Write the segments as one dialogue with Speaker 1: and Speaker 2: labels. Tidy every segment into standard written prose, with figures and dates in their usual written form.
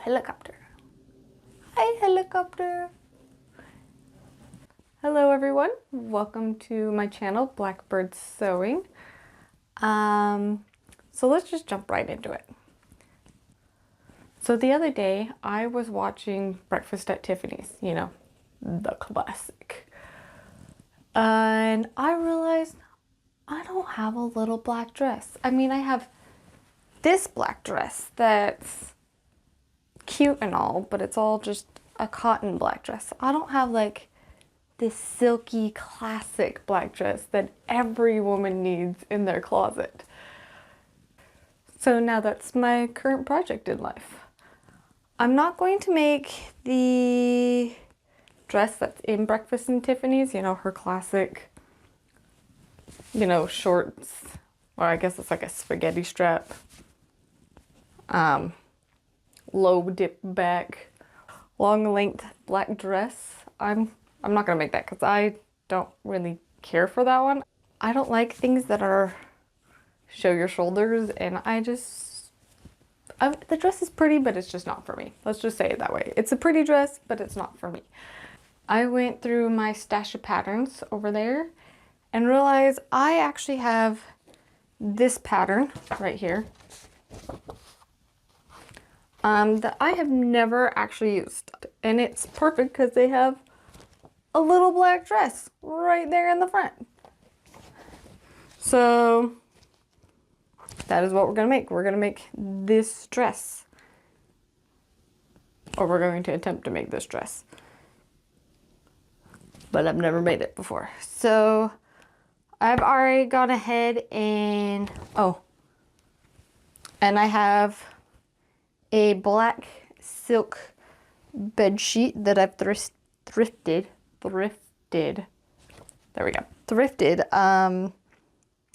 Speaker 1: helicopter. Hi, helicopter. Hello, everyone. Welcome to my channel, Blackbird Sewing. So let's just jump right into it. So the other day, I was watching Breakfast at Tiffany's, you know, the classic. And I realized I don't have a little black dress. I mean, I have this black dress that's cute and all, but it's all just a cotton black dress. I don't have like this silky classic black dress that every woman needs in their closet. So now that's my current project in life. I'm not going to make the dress that's in Breakfast in Tiffany's, you know, her classic, you know, shorts, or I guess it's like a spaghetti strap, low dip back, long length black dress. I'm not gonna make that because I don't really care for that one. I don't like things that are show your shoulders, and the dress is pretty, but it's just not for me. Let's just say it that way. It's a pretty dress, but it's not for me. I went through my stash of patterns over there and realized I actually have this pattern right here that I have never actually used. And it's perfect because they have a little black dress right there in the front. So that is what we're gonna make. We're gonna make this dress. Or we're going to attempt to make this dress. But I've never made it before. So I've already gone ahead and, and I have a black silk bed sheet that I've thrifted, there we go, thrifted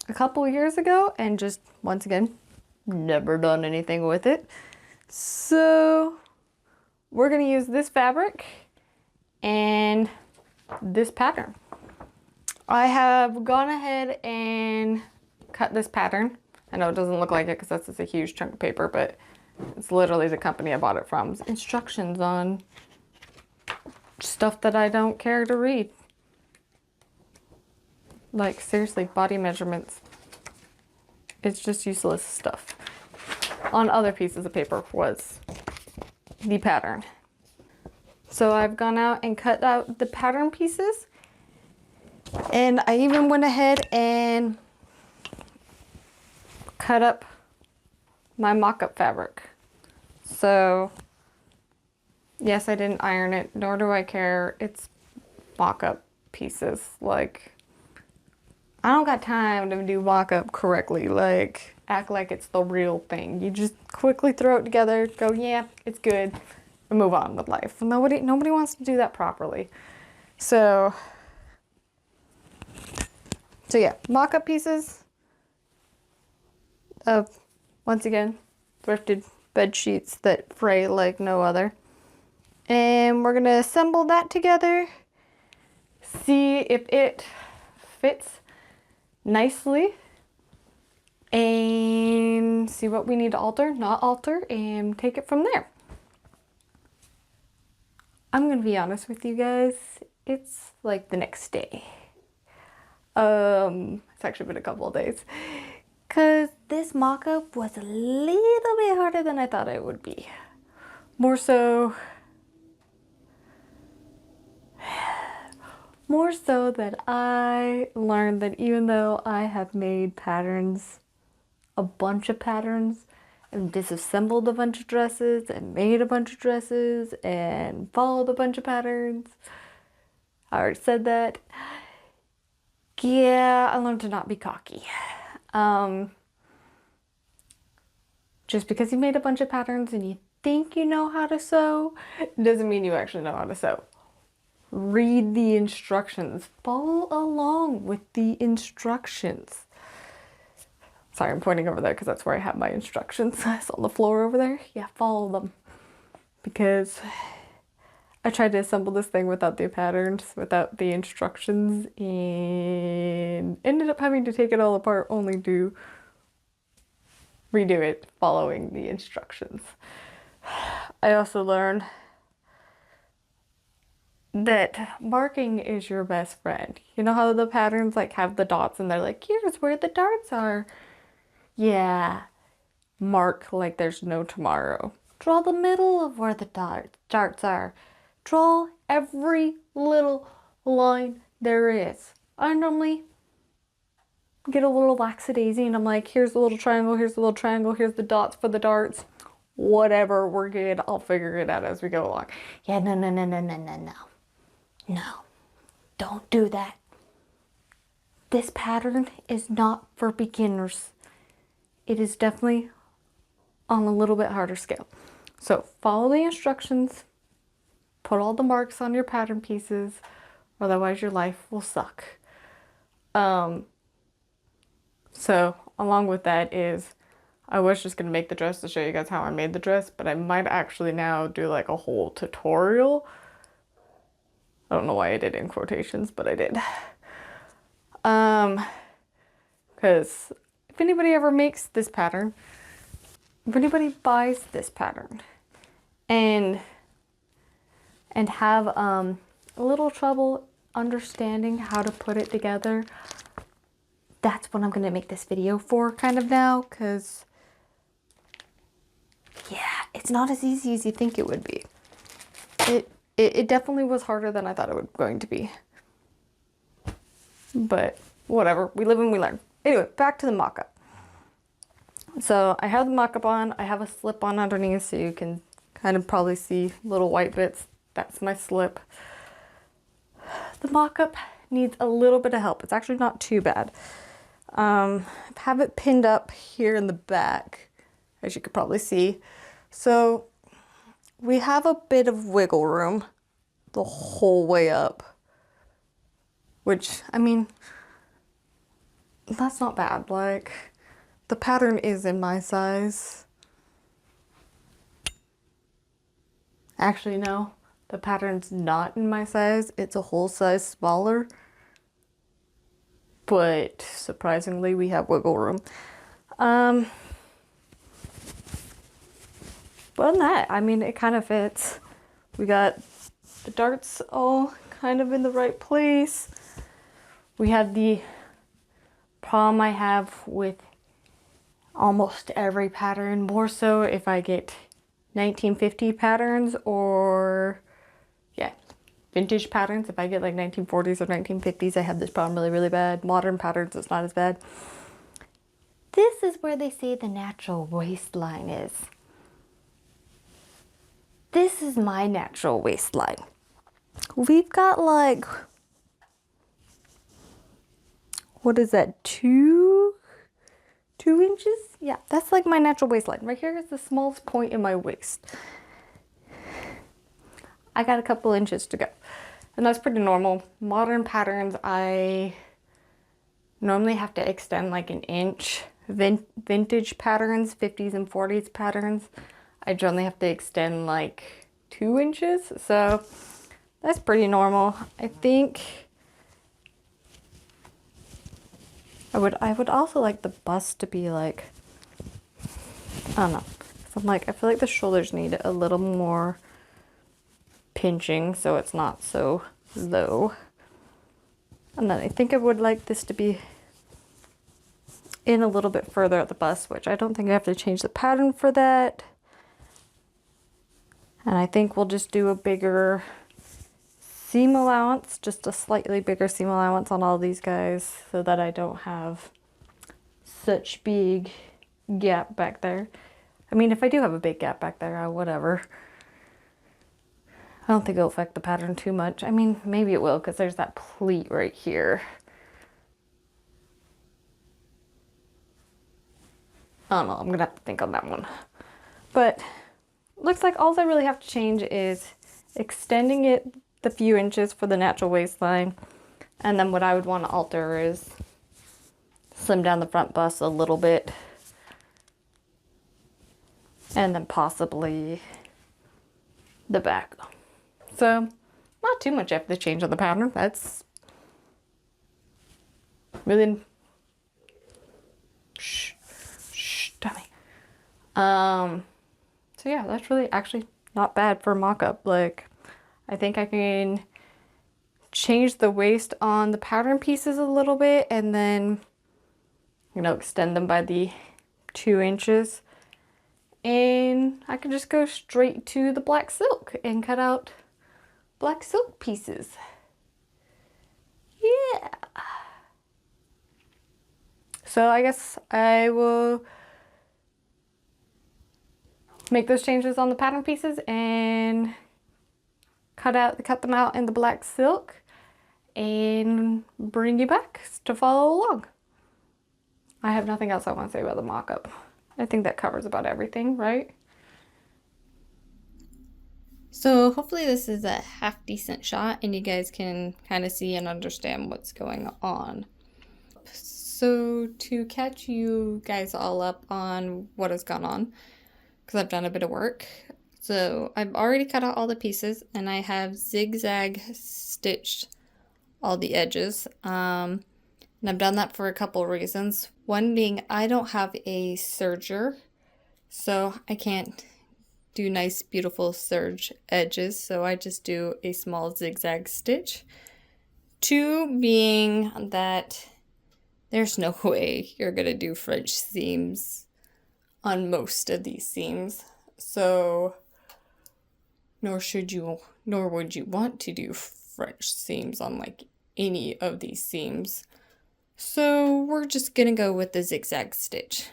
Speaker 1: a couple years ago, and just once again never done anything with it. So we're gonna use this fabric and this pattern. I have gone ahead and cut this pattern. I know it doesn't look like it because that's just a huge chunk of paper, but it's literally the company I bought it from. It's instructions on stuff that I don't care to read. Like, seriously, body measurements. It's just useless stuff. On other pieces of paper was the pattern. So I've gone out and cut out the pattern pieces. And I even went ahead and cut up my mock-up fabric. So yes, I didn't iron it, nor do I care. It's mock-up pieces. Like, I don't got time to do mock-up correctly, like act like it's the real thing. You just quickly throw it together, go, yeah, it's good, and move on with life. Nobody wants to do that properly. So yeah, mock-up pieces of, once again, thrifted bed sheets that fray like no other. And we're gonna assemble that together, see if it fits nicely, and see what we need to alter, not alter, and take it from there. I'm gonna be honest with you guys, it's like the next day. It's actually been a couple of days, because this mock-up was a little bit harder than I thought it would be. More so that I learned that even though I have made patterns, a bunch of patterns, and disassembled a bunch of dresses, and made a bunch of dresses, and followed a bunch of patterns, I already said that. Yeah, I learned to not be cocky. Just because you made a bunch of patterns and you think you know how to sew, doesn't mean you actually know how to sew. Read the instructions. Follow along with the instructions. Sorry, I'm pointing over there because that's where I have my instructions. It's on the floor over there. Yeah, follow them. Because I tried to assemble this thing without the patterns, without the instructions, and ended up having to take it all apart only to redo it following the instructions. I also learned that marking is your best friend. You know how the patterns like have the dots and they're like, here's where the darts are. Yeah, mark like there's no tomorrow. Draw the middle of where the darts are. Draw every little line there is. I normally get a little lackadaisy and I'm like, here's the little triangle, here's the little triangle, here's the dots for the darts. Whatever, we're good. I'll figure it out as we go along. Yeah, no, no, no, no, no, no, no. No, don't do that. This pattern is not for beginners. It is definitely on a little bit harder scale. So follow the instructions, put all the marks on your pattern pieces, otherwise your life will suck. So along with that is, I was just gonna make the dress to show you guys how I made the dress, but I might actually now do like a whole tutorial. I don't know why I did in quotations, but I did. Because if anybody ever makes this pattern, if anybody buys this pattern and have a little trouble understanding how to put it together, that's what I'm gonna make this video for kind of now, because yeah, it's not as easy as you think it would be. It definitely was harder than I thought it was going to be. But whatever, we live and we learn. Anyway, back to the mock-up. So I have the mock-up on, I have a slip on underneath so you can kind of probably see little white bits. That's my slip. The mock-up needs a little bit of help. It's actually not too bad. I have it pinned up here in the back, as you could probably see. So we have a bit of wiggle room the whole way up, which, I mean, that's not bad. Like, the pattern is in my size. Actually, no, the pattern's not in my size. It's a whole size smaller. But surprisingly, we have wiggle room. Well, that, I mean, it kind of fits. We got the darts all kind of in the right place. We have the problem I have with almost every pattern, more so if I get 1950 patterns or, yeah, vintage patterns. If I get like 1940s or 1950s, I have this problem really, really bad. Modern patterns, it's not as bad. This is where they say the natural waistline is. This is my natural waistline. We've got like, what is that, two inches? Yeah, that's like my natural waistline. Right here is the smallest point in my waist. I got a couple inches to go. And that's pretty normal. Modern patterns, I normally have to extend like an inch. Vintage patterns, 50s and 40s patterns, I generally have to extend like 2 inches. So that's pretty normal. I think I would also like the bust to be like, I don't know. So I'm like, I feel like the shoulders need a little more pinching so it's not so low. And then I think I would like this to be in a little bit further at the bust, which I don't think I have to change the pattern for that. And I think we'll just do a bigger seam allowance, just a slightly bigger seam allowance on all these guys so that I don't have such big gap back there. I mean, if I do have a big gap back there, whatever. I don't think it'll affect the pattern too much. I mean, maybe it will because there's that pleat right here. I don't know, I'm gonna have to think on that one. But looks like all I really have to change is extending it the few inches for the natural waistline. And then what I would want to alter is slim down the front bust a little bit. And then possibly the back. So not too much I have to change on the pattern. That's really, shh, dummy. So yeah, that's really actually not bad for mock-up. Like, I think I can change the waist on the pattern pieces a little bit and then, you know, extend them by the 2 inches. And I can just go straight to the black silk and cut out black silk pieces. Yeah. So I guess I will make those changes on the pattern pieces and cut them out in the black silk and bring you back to follow along. I have nothing else I want to say about the mock-up. I think that covers about everything, right?
Speaker 2: So hopefully this is a half decent shot and you guys can kind of see and understand what's going on. So to catch you guys all up on what has gone on, because I've done a bit of work. So I've already cut out all the pieces and I have zigzag stitched all the edges. And I've done that for a couple reasons. One being I don't have a serger, so I can't do nice beautiful serge edges, so I just do a small zigzag stitch. 2 being that there's no way you're gonna do French seams on most of these seams, so nor would you want to do French seams on like any of these seams. So we're just gonna go with the zigzag stitch,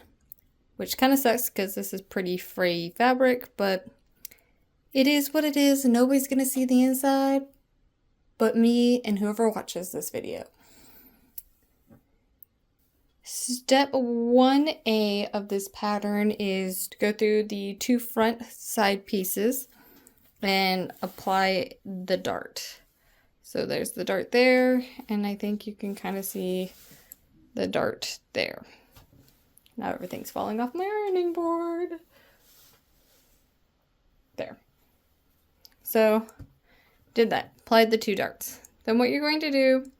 Speaker 2: which kind of sucks because this is pretty fray fabric, but it is what it is and nobody's gonna see the inside but me and whoever watches this video. Step 1A of this pattern is to go through the 2 front side pieces and apply the dart. So there's the dart there, and I think you can kind of see the dart there. Now everything's falling off my ironing board. There. So, did that. Applied the 2 darts. Then what you're going to do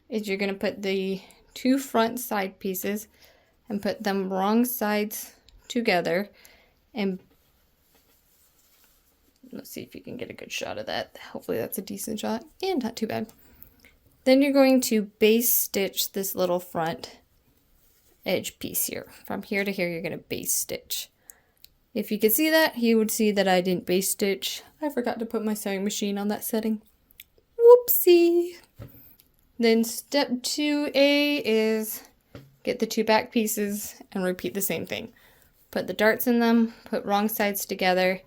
Speaker 2: is you're going to put the 2 front side pieces and put them wrong sides together, and let's see if you can get a good shot of that. Hopefully that's a decent shot and not too bad. Then you're going to base stitch this little front edge piece here. From here to here you're going to base stitch. If you could see that, you would see that I didn't base stitch. I forgot to put my sewing machine on that setting. Whoopsie! Then step 2A is get the 2 back pieces and repeat the same thing. Put the darts in them, put wrong sides together,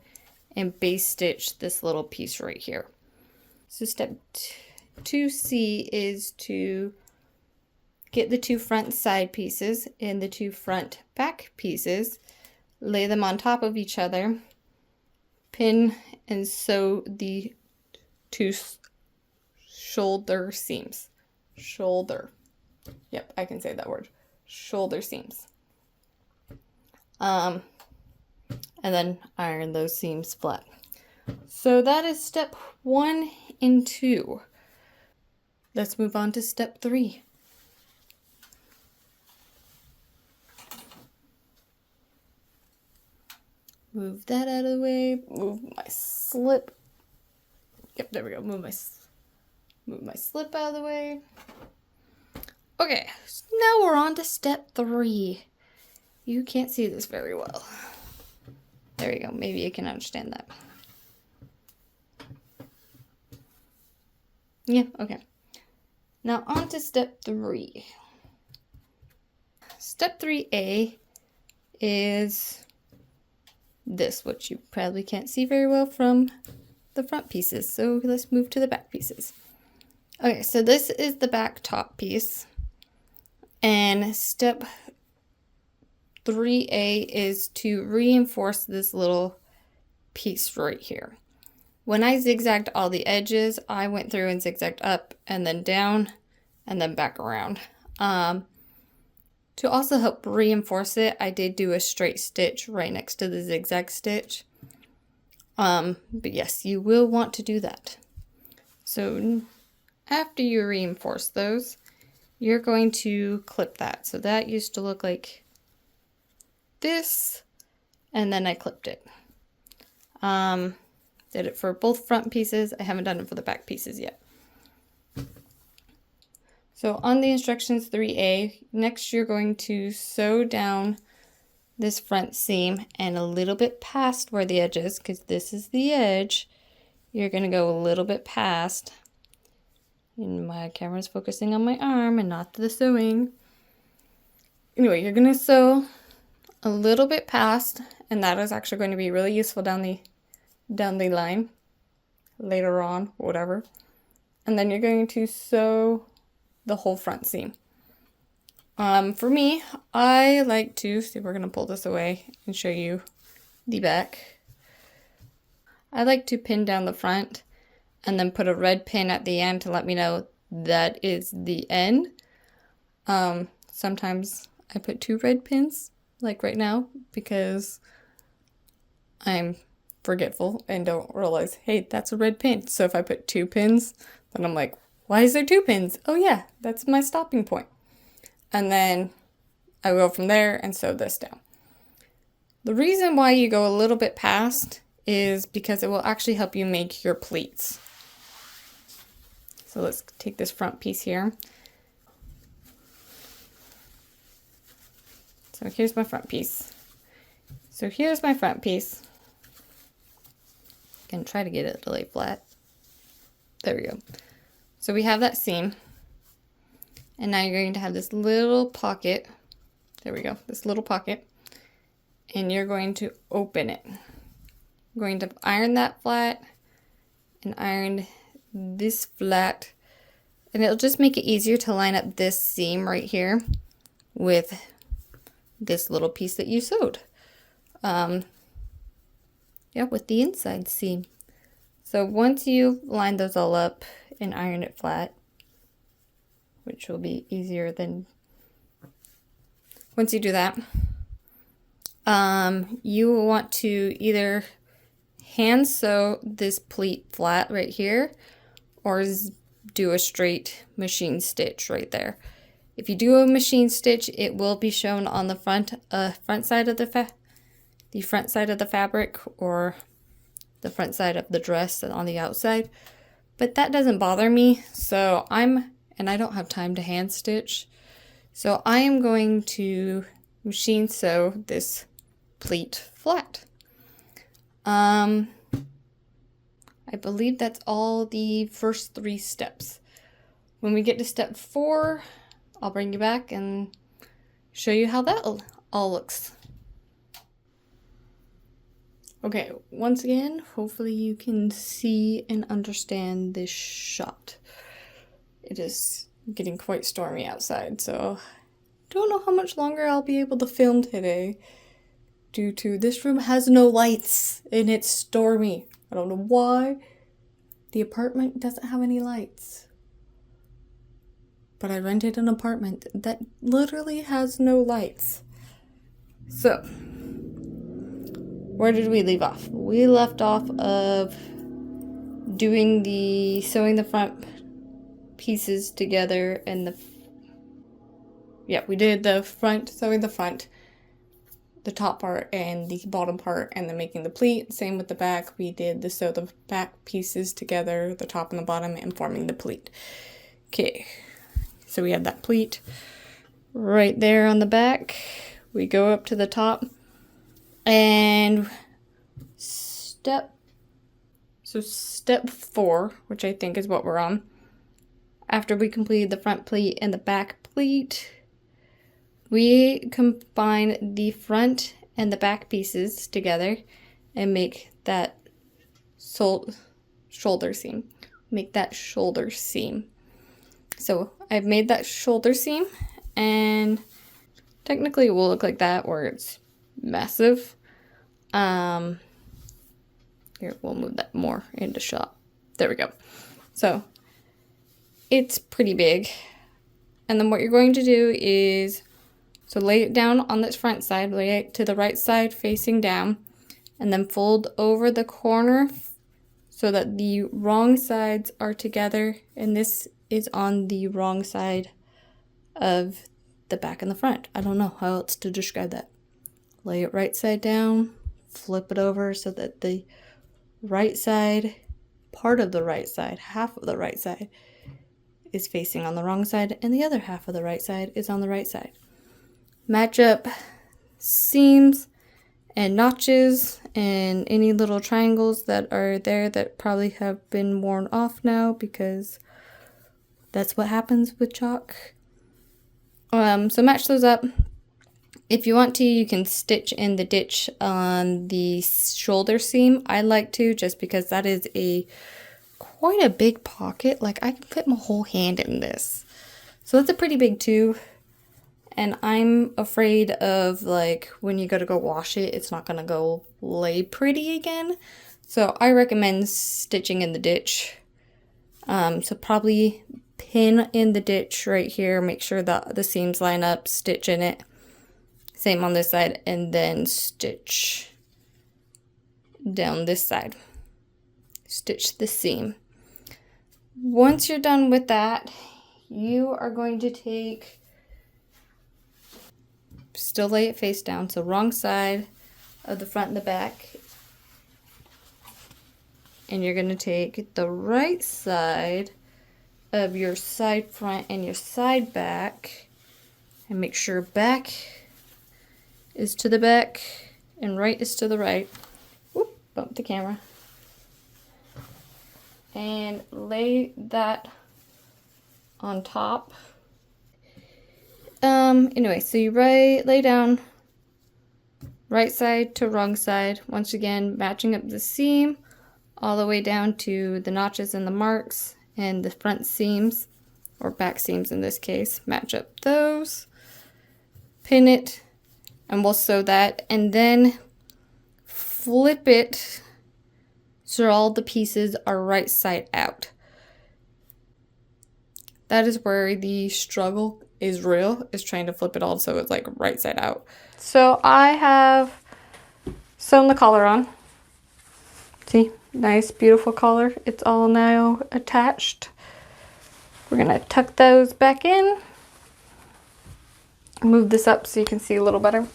Speaker 2: and base stitch this little piece right here. So step 2C is to get the 2 front side pieces and the 2 front back pieces, lay them on top of each other, pin and sew the 2 shoulder seams. Shoulder. Yep, I can say that word. Shoulder seams. And then iron those seams flat. So that is step 1 and 2. Let's move on to step 3. Move that out of the way. Move my slip. Yep, there we go. Move my slip out of the way. Okay, so now we're on to step 3. You can't see this very well. There you go. Maybe you can understand that. Yeah, okay. Now on to step 3. Step 3A is this, which you probably can't see very well from the front pieces. So let's move to the back pieces. Okay, so this is the back top piece. And step 3A is to reinforce this little piece right here. When I zigzagged all the edges, I went through and zigzagged up and then down and then back around. To also help reinforce it, I did do a straight stitch right next to the zigzag stitch. But yes, you will want to do that. So after you reinforce those, you're going to clip that. So that used to look like this, and then I clipped it. Did it for both front pieces. I haven't done it for the back pieces yet. So on the instructions 3A, next you're going to sew down this front seam and a little bit past where the edge is, because this is the edge. You're going to go a little bit past. And my camera's focusing on my arm and not the sewing. Anyway, you're going to sew a little bit past, and that is actually going to be really useful down the line later on, whatever. And then you're going to sew the whole front seam. For me, I like to, see, we're going to pull this away and show you the back. I like to pin down the front and then put a red pin at the end to let me know that is the end. Sometimes I put 2 red pins, like right now, because I'm forgetful and don't realize, hey, that's a red pin. So if I put 2 pins, then I'm like, why is there 2 pins? Oh yeah, that's my stopping point. And then I go from there and sew this down. The reason why you go a little bit past is because it will actually help you make your pleats. So let's take this front piece here. So here's my front piece. So here's my front piece. I can try to get it to lay flat. There we go. So we have that seam. And now you're going to have this little pocket. There we go, this little pocket. And you're going to open it. I'm going to iron that flat and iron this flat. And it'll just make it easier to line up this seam right here with this little piece that you sewed. Yeah, with the inside seam. So once you line those all up and iron it flat, which will be easier than once you do that, you will want to either hand sew this pleat flat right here or do a straight machine stitch right there. If you do a machine stitch, it will be shown on the front side of the front side of the fabric, or the front side of the dress on the outside. But that doesn't bother me, so and I don't have time to hand stitch, so I am going to machine sew this pleat flat. I believe that's all the first 3 steps. When we get to step 4, I'll bring you back and show you how that all looks. Okay, once again, hopefully you can see and understand this shot. It is getting quite stormy outside, so don't know how much longer I'll be able to film today due to this room has no lights and it's stormy. I don't know why. The apartment doesn't have any lights. But I rented an apartment that literally has no lights. So, where did we leave off? We left off of doing sewing the front pieces together, and we did the front, sewing the front, the top part and the bottom part, and then making the pleat. Same with the back. We did sew the back pieces together, the top and the bottom, and forming the pleat. Okay, so we have that pleat right there on the back. We go up to the top, and step 4, which I think is what we're on, after we completed the front pleat and the back pleat, we combine the front and the back pieces together and make that shoulder seam. Make that shoulder seam. So I've made that shoulder seam, and technically it will look like that where it's massive. Here, we'll move that more into shot. There we go. So it's pretty big. And then what you're going to do is, so lay it down on this front side, lay it to the right side facing down, and then fold over the corner so that the wrong sides are together, and this is on the wrong side of the back and the front. I don't know how else to describe that. Lay it right side down, flip it over so that the right side, part of the right side, half of the right side is facing on the wrong side, and the other half of the right side is on the right side. Match up seams and notches and any little triangles that are there that probably have been worn off now, because that's what happens with chalk. So match those up. If you want to, you can stitch in the ditch on the shoulder seam. I like to, just because that is quite a big pocket. Like, I can fit my whole hand in this. So that's a pretty big tube. And I'm afraid of, like, when you go to go wash it, it's not going to go lay pretty again. So I recommend stitching in the ditch. So probably pin in the ditch right here. Make sure that the seams line up, stitch in it. Same on this side, and then stitch down this side. Stitch the seam. Once you're done with that, you are going to take, still lay it face down, so wrong side of the front and the back. And you're going to take the right side of your side front and your side back, and make sure back is to the back and right is to the right. Whoop, bump the camera. And lay that on top. Anyway, so you lay down right side to wrong side. Once again, matching up the seam all the way down to the notches and the marks and the front seams, or back seams in this case. Match up those, pin it, and we'll sew that, and then flip it so all the pieces are right side out. That is where the struggle is real, is trying to flip it all so it's like right side out.
Speaker 1: So I have sewn the collar on. See, nice, beautiful collar. It's all now attached. We're gonna tuck those back in. Move this up so you can see a little better.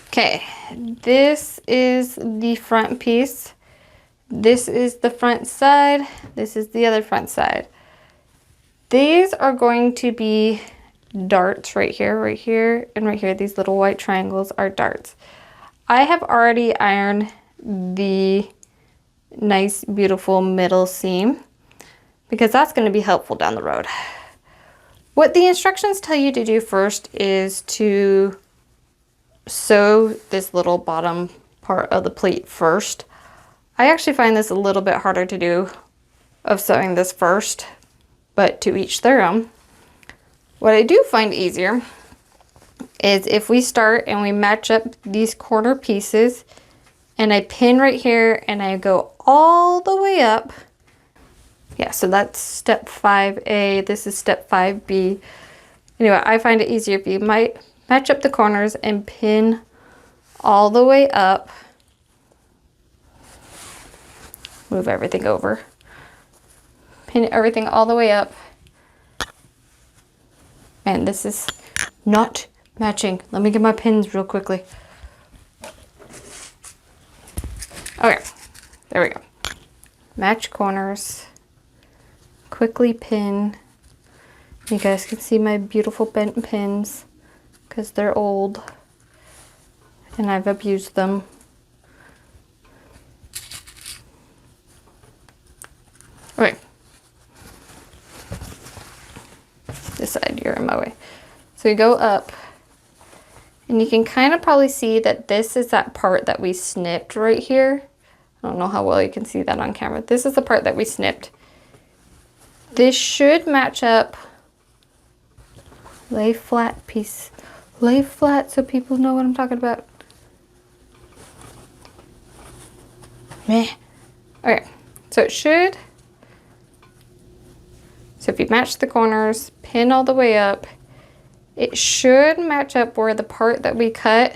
Speaker 1: Okay, this is the front piece. This is the front side. This is the other front side. These are going to be darts right here, and right here. These little white triangles are darts. I have already ironed the nice, beautiful middle seam, because that's going to be helpful down the road. What the instructions tell you to do first is to sew this little bottom part of the pleat first. I actually find this a little bit harder to do, of sewing this first, but to each their own. What I do find easier is if we start and we match up these corner pieces, and I pin right here and I go all the way up. Yeah, so that's step 5A. This is step 5B. Anyway, I find it easier if you might match up the corners and pin all the way up. Move everything over. Pin everything all the way up. And this is not matching. Let me get my pins real quickly. Okay, there we go. Match corners. Quickly pin. You guys can see my beautiful bent pins, because they're old and I've abused them. Okay. This side, you're in my way. So you go up, and you can kind of probably see that this is that part that we snipped right here. I don't know how well you can see that on camera. This is the part that we snipped. This should match up. Lay flat piece. Lay flat so people know what I'm talking about. Meh. Okay, so it should. So if you match the corners, pin all the way up, it should match up where the part that we cut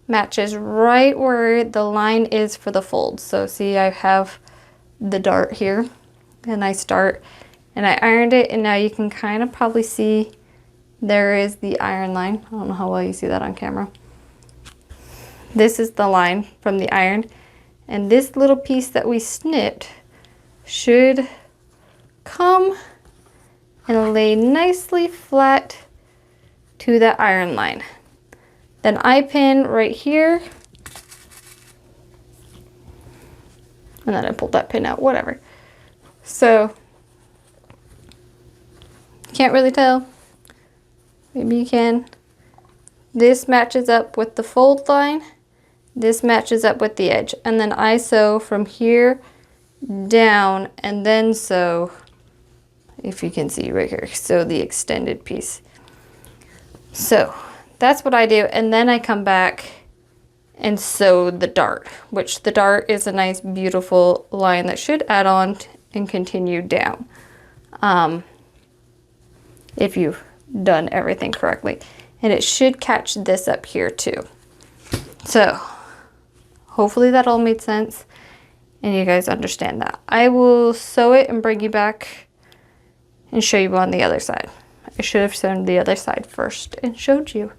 Speaker 1: matches right where the line is for the fold. So see, I have the dart here, a nice dart, and I ironed it, and now you can kind of probably see there is the iron line. I don't know how well you see that on camera. This is the line from the iron,
Speaker 2: And this little piece that we snipped should come and lay nicely flat to that iron line. Then I pin right here. And then I pulled that pin out, whatever. So, can't really tell. Maybe you can. This matches up with the fold line. This matches up with the edge. And then I sew from here down and then sew, if you can see right here, sew the extended piece. So that's what I do. And then I come back and sew the dart, which the dart is a nice, beautiful line that should add on and continue down. If you've done everything correctly. And it should catch this up here too. So hopefully that all made sense and you guys understand that. I will sew it and bring you back and show you on the other side. I should have sewn the other side first and showed you.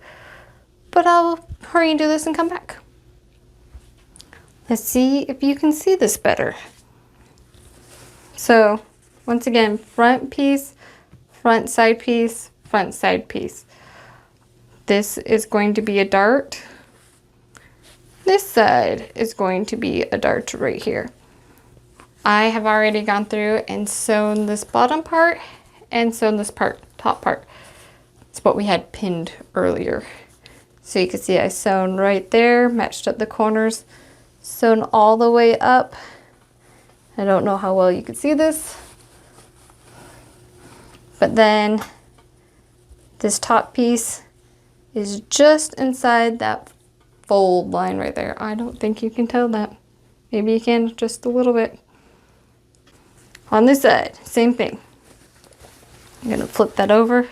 Speaker 2: But I'll hurry and do this and come back. Let's see if you can see this better. So once again, front piece, front side piece, front side piece. This is going to be a dart. This side is going to be a dart right here. I have already gone through and sewn this bottom part and sewn this part, top part. It's what we had pinned earlier. So you can see I sewn right there, matched up the corners, sewn all the way up. I don't know how well you can see this. But then this top piece is just inside that fold line right there. I don't think you can tell that. Maybe you can just a little bit. On this side, same thing. I'm going to flip that over.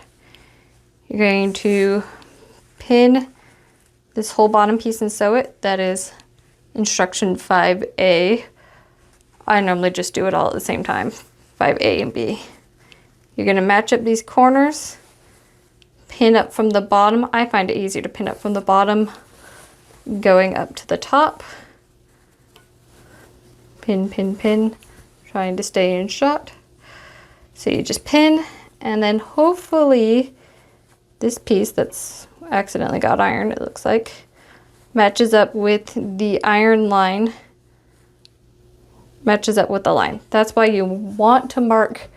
Speaker 2: You're going to pin this whole bottom piece and sew it. That is instruction 5A. I normally just do it all at the same time, 5A and B. You're going to match up these corners, pin up from the bottom. I find it easier to pin up from the bottom going up to the top. Pin, pin, pin, trying to stay in shot. So you just pin, and then hopefully this piece that's accidentally got iron, it looks like, matches up with the iron line, matches up with the line. That's why you want to mark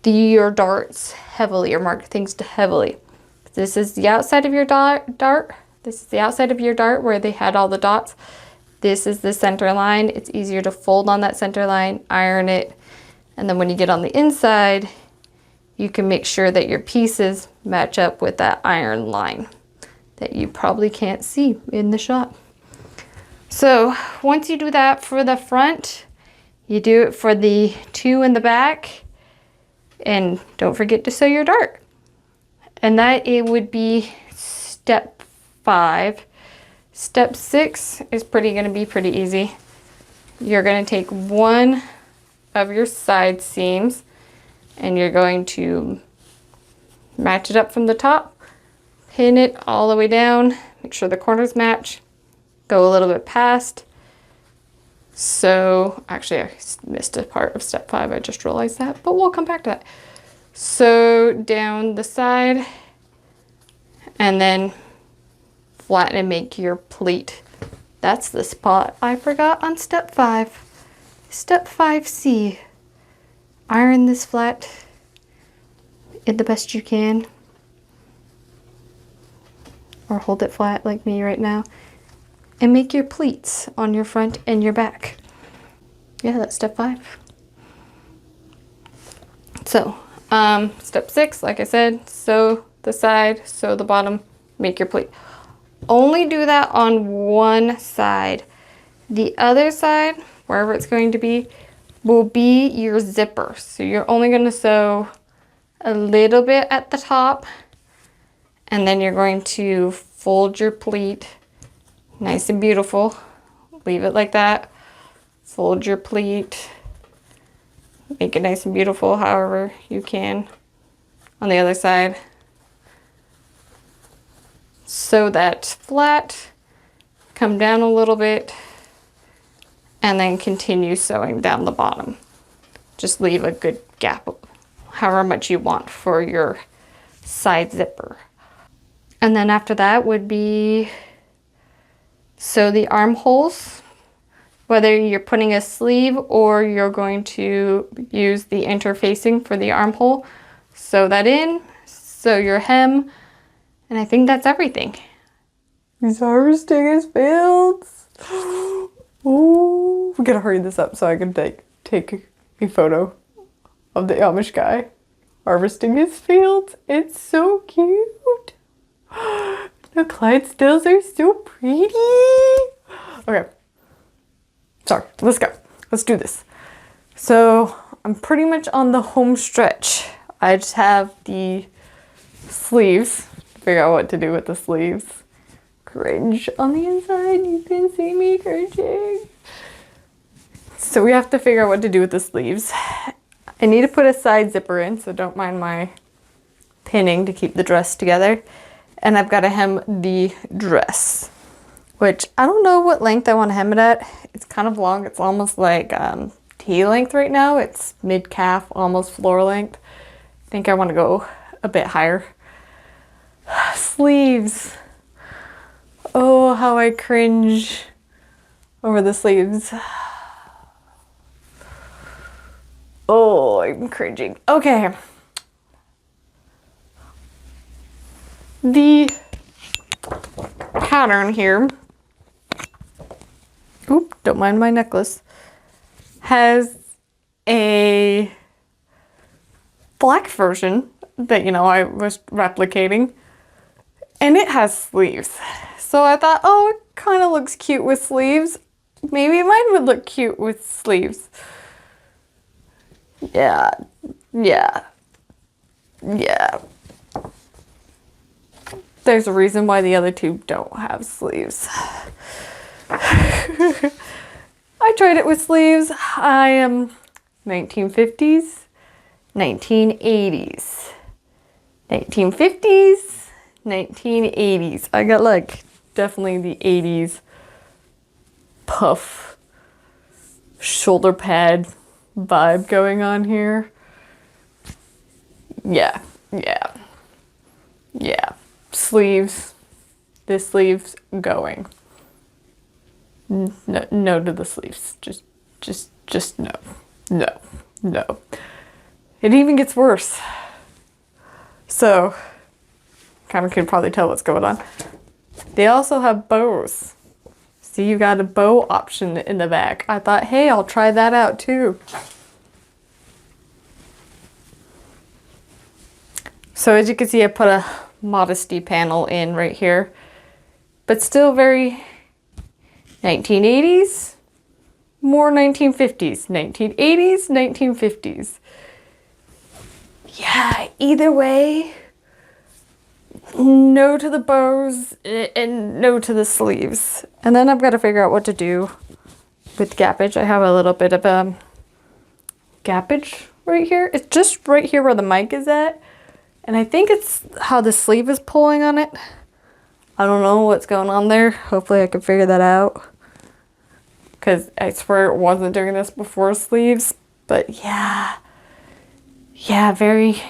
Speaker 2: your darts heavily, or mark things heavily. This is the outside of your dart. This is the outside of your dart where they had all the dots. This is the center line. It's easier to fold on that center line, iron it, and then when you get on the inside, you can make sure that your pieces match up with that iron line that you probably can't see in the shot. So once you do that for the front, you do it for the two in the back, and don't forget to sew your dart. And that it would be step 5. Step 6 is gonna be pretty easy. You're gonna take one of your side seams and you're going to match it up from the top, pin it all the way down, make sure the corners match, go a little bit past. So actually I missed a part of step 5, I just realized that, but we'll come back to that. Sew down the side and then flatten and make your pleat. That's the spot I forgot on step 5. Step 5C. Iron this flat in the best you can, or hold it flat like me right now, and make your pleats on your front and your back. Yeah, that's step 5. So step 6, like I said, sew the side, sew the bottom, make your pleat. Only do that on one side. The other side, wherever it's going to be, will be your zipper. So you're only going to sew a little bit at the top, and then you're going to fold your pleat nice and beautiful. Leave it like that. Fold your pleat. Make it nice and beautiful however you can. On the other side, sew that flat, come down a little bit, and then continue sewing down the bottom. Just leave a good gap, however much you want for your side zipper. And then after that would be sew the armholes, whether you're putting a sleeve or you're going to use the interfacing for the armhole. Sew that in, sew your hem, and I think that's everything.
Speaker 1: He's harvesting his fields. Oh, we gotta hurry this up so I can take a photo of the Amish guy harvesting his fields. It's so cute. The Clydesdales are so pretty. Okay. Sorry, let's go. Let's do this. So I'm pretty much on the home stretch. I just have the sleeves. Figure out what to do with the sleeves. Cringe on the inside. You can see me cringing. So we have to figure out what to do with the sleeves. I need to put a side zipper in, so don't mind my pinning to keep the dress together. And I've got to hem the dress, which I don't know what length I want to hem it at. It's kind of long. It's almost like T length right now. It's mid-calf, almost floor length. I think I want to go a bit higher. Sleeves. Oh, how I cringe over the sleeves. Oh, I'm cringing. Okay. The pattern here, oop, don't mind my necklace, has a black version that, I was replicating, and it has sleeves. So I thought, oh, it kind of looks cute with sleeves. Maybe mine would look cute with sleeves. Yeah. There's a reason why the other two don't have sleeves. I tried it with sleeves. I am 1950s, 1980s, 1950s, 1980s. I got like definitely the 80s puff shoulder pad vibe going on here. Yeah. Sleeves. This sleeve's going. No to the sleeves. Just no. No. It even gets worse. So, kind of can probably tell what's going on. They also have bows. See, you got a bow option in the back. I thought, hey, I'll try that out too. So as you can see, I put a modesty panel in right here, but still very 1980s, more 1950s, 1980s, 1950s. Yeah, either way, no to the bows and no to the sleeves. And then I've got to figure out what to do with gappage. I have a little bit of gappage right here. It's just right here where the mic is at. And I think it's how the sleeve is pulling on it. I don't know what's going on there. Hopefully I can figure that out. Because I swear it wasn't doing this before sleeves. But yeah, very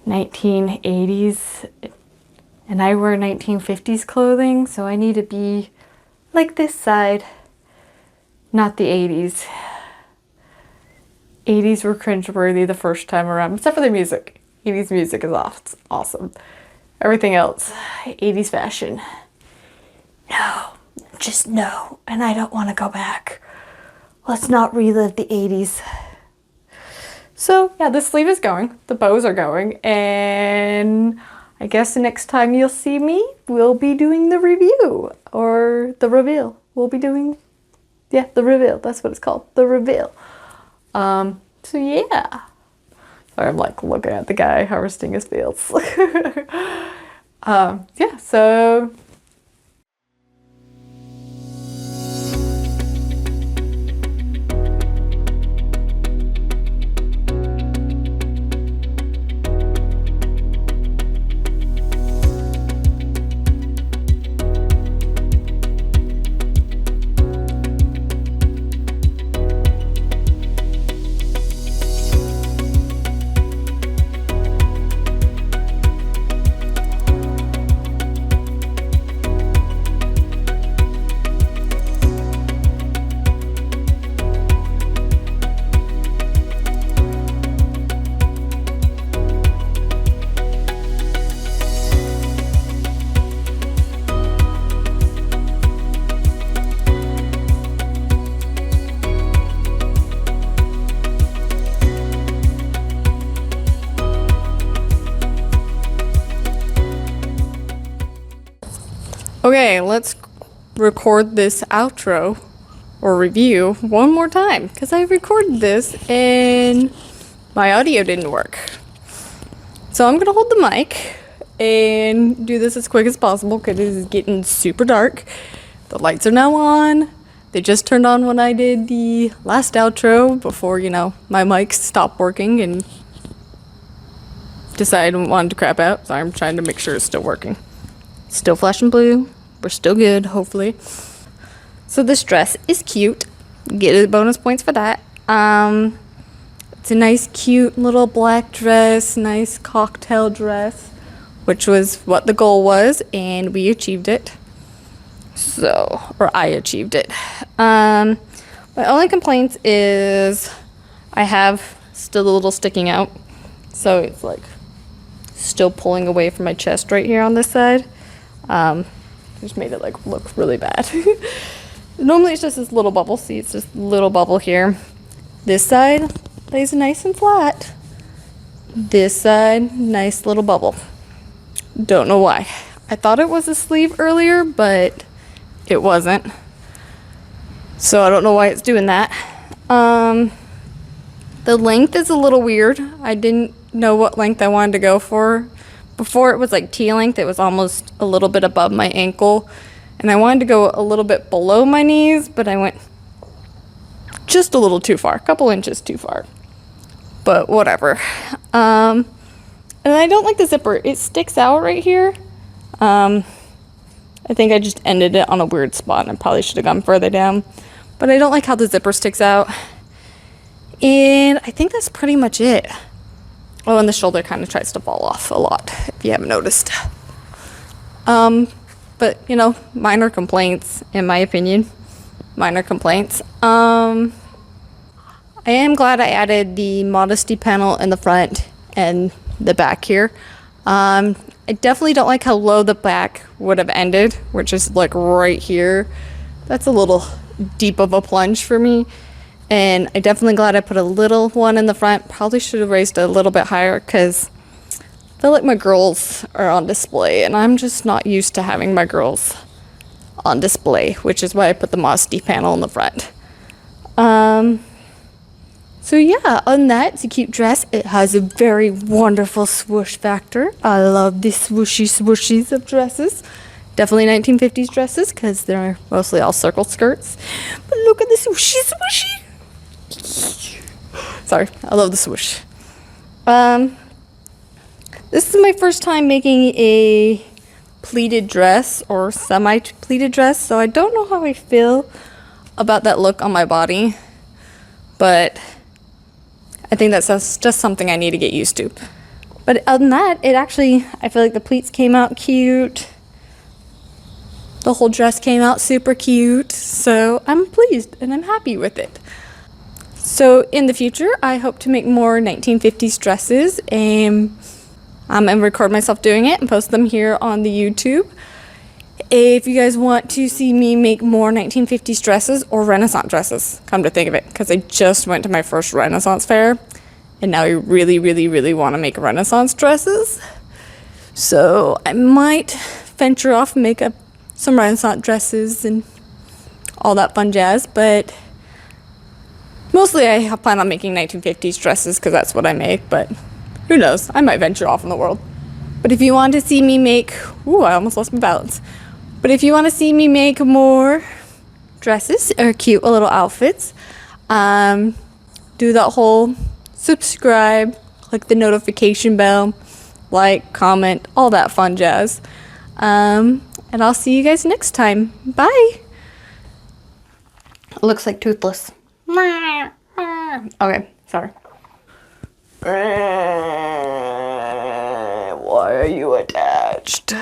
Speaker 1: 1980s. And I wear 1950s clothing, so I need to be like this side, not the 80s. 80s were cringeworthy the first time around, except for the music. 80s music is awesome. Everything else, 80s fashion. No, just no. And I don't want to go back. Let's not relive the 80s. So yeah, the sleeve is going. The bows are going. And I guess the next time you'll see me, we'll be doing the review. Or the reveal. We'll be doing, the reveal. That's what it's called. The reveal. So yeah. Sorry, I'm like looking at the guy harvesting his fields. So Okay, let's record this outro or review one more time because I recorded this and my audio didn't work. So I'm gonna hold the mic and do this as quick as possible because it is getting super dark. The lights are now on. They just turned on when I did the last outro before, you know, my mic stopped working and decided I wanted to crap out. So I'm trying to make sure it's still working. Still flashing blue. We're still good, hopefully. So this dress is cute. Get bonus points for that. It's a nice, cute little black dress, nice cocktail dress, which was what the goal was, and we achieved it. So, or I achieved it. My only complaints is I have still a little sticking out. So it's like still pulling away from my chest right here on this side. Just made it like look really bad. Normally it's just this little bubble. See, it's just a little bubble here. This side lays nice and flat. This side, nice little bubble. Don't know why. I thought it was a sleeve earlier, but it wasn't. So I don't know why it's doing that. The length is a little weird. I didn't know what length I wanted to go for. Before it was like T length, it was almost a little bit above my ankle. And I wanted to go a little bit below my knees, but I went just a little too far, a couple inches too far. But whatever. And I don't like the zipper. It sticks out right here. I think I just ended it on a weird spot and I probably should have gone further down. But I don't like how the zipper sticks out. And I think that's pretty much it. Oh, and the shoulder kind of tries to fall off a lot, if you haven't noticed. But, you know, minor complaints, in my opinion. Minor complaints. I am glad I added the modesty panel in the front and the back here. I definitely don't like how low the back would have ended, which is like right here. That's a little deep of a plunge for me. And I'm definitely glad I put a little one in the front. Probably should have raised it a little bit higher because I feel like my girls are on display and I'm just not used to having my girls on display, which is why I put the modesty panel in the front. So yeah, other than that, it's a cute dress. It has a very wonderful swoosh factor. I love the swooshies of dresses. Definitely 1950s dresses because they're mostly all circle skirts. But look at the swooshy. Sorry, I love the swoosh. This is my first time making a pleated dress or semi-pleated dress, so I don't know how I feel about that look on my body, but I think that's just something I need to get used to. But other than that, I feel like the pleats came out cute. The whole dress came out super cute, so I'm pleased and I'm happy with it. So in the future, I hope to make more 1950s dresses and record myself doing it and post them here on the YouTube. If you guys want to see me make more 1950s dresses or Renaissance dresses, come to think of it, because I just went to my first Renaissance fair and now I really, really, really want to make Renaissance dresses. So I might venture off and make up some Renaissance dresses and all that fun jazz, but mostly I plan on making 1950s dresses because that's what I make, but who knows? I might venture off in the world. But if you want to see me make... Ooh, I almost lost my balance. But if you want to see me make more dresses or cute little outfits, do that whole subscribe, click the notification bell, like, comment, all that fun jazz. And I'll see you guys next time. Bye! Looks like toothless. Okay, sorry. Why are you attached?